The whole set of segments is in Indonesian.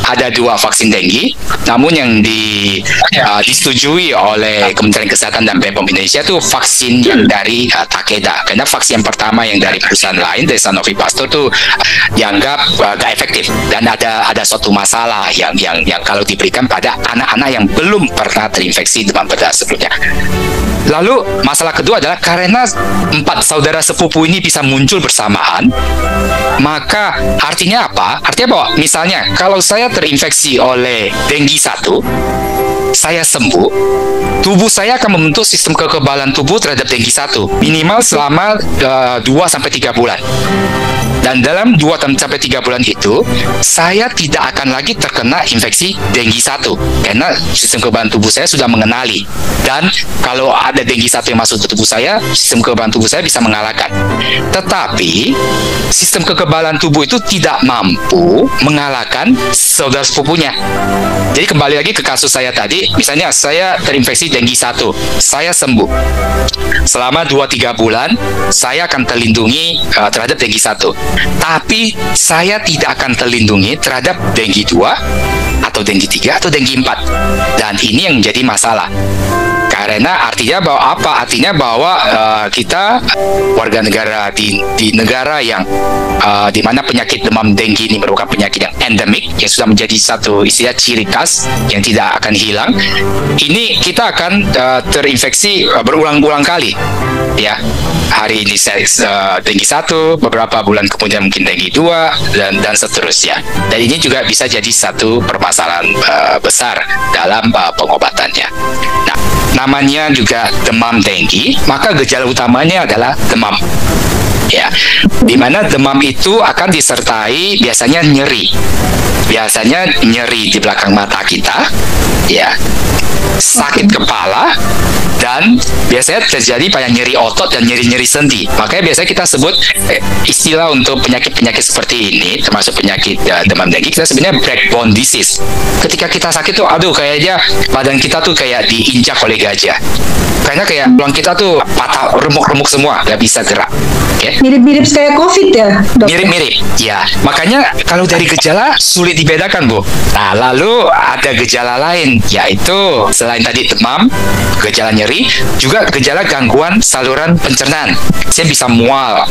ada 2 vaksin dengue, namun yang disetujui oleh Kementerian Kesehatan dan BPOM Indonesia itu vaksin yang dari Takeda, karena vaksin yang pertama yang dari perusahaan lain dari Sanofi Pasteur itu dianggap gak efektif dan ada suatu masalah yang kalau diberikan pada anak-anak yang belum pernah terinfeksi demam berdarah sebelumnya. Lalu masalah kedua adalah karena 4 saudara sepupu ini bisa muncul bersamaan, maka artinya apa? Artinya bahwa misalnya kalau saya terinfeksi oleh dengue 1, saya sembuh, tubuh saya akan membentuk sistem kekebalan tubuh terhadap dengue 1 minimal selama 2-3 bulan. Dan dalam 2-3 bulan itu, saya tidak akan lagi terkena infeksi dengue 1 karena sistem kekebalan tubuh saya sudah mengenali. Dan kalau ada dengue 1 yang masuk ke tubuh saya, sistem kekebalan tubuh saya bisa mengalahkan. Tetapi sistem kekebalan tubuh itu tidak mampu mengalahkan saudara sepupunya. Jadi kembali lagi ke kasus saya tadi, misalnya saya terinfeksi dengue 1, saya sembuh. Selama 2-3 bulan, saya akan terlindungi terhadap dengue 1. Tapi saya tidak akan terlindungi terhadap dengue 2, atau dengue 3, atau dengue 4. Dan ini yang menjadi masalah. Karena artinya bahwa apa? Artinya bahwa kita warga negara di negara yang di mana penyakit demam dengue ini merupakan penyakit yang endemik, yang sudah menjadi satu istilah ciri khas yang tidak akan hilang. Ini kita akan terinfeksi berulang-ulang kali. Ya, hari ini saya dengue 1, beberapa bulan kemudian mungkin dengue 2 dan seterusnya. Dan ini juga bisa jadi satu permasalahan besar dalam pengobatannya. Nah, namanya juga demam dengue, maka gejala utamanya adalah demam. Ya, dimana demam itu akan disertai biasanya nyeri. Biasanya nyeri di belakang mata kita, ya, sakit kepala, dan biasanya terjadi pada nyeri otot dan nyeri-nyeri sendi. Makanya biasanya kita sebut istilah untuk penyakit-penyakit seperti ini, termasuk penyakit demam dengue, kita sebenarnya backbone disease. Ketika kita sakit tuh, aduh kayaknya badan kita tuh kayak diinjak oleh gajah. Karena kayak tulang kita tuh patah, remuk-remuk semua, nggak bisa gerak. Okay? Mirip-mirip kayak COVID ya, dok? Mirip-mirip, ya. Makanya kalau dari gejala sulit dibedakan, Bu. Nah, lalu ada gejala lain, yaitu selain tadi demam, gejala nyeri, juga gejala gangguan saluran pencernaan. Saya bisa mual,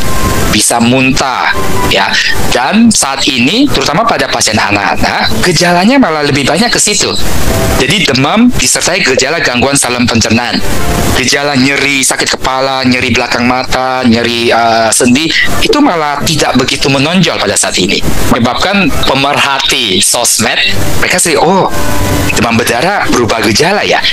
bisa muntah, ya. Dan saat ini, terutama pada pasien anak-anak, gejalanya malah lebih banyak ke situ. Jadi demam disertai gejala gangguan saluran pencernaan. Gejala nyeri, sakit kepala, nyeri belakang mata, nyeri sendi, itu malah tidak begitu menonjol pada saat ini. Menyebabkan pemerhati sosmed, mereka sering, oh, demam berdarah berubah gejala ya.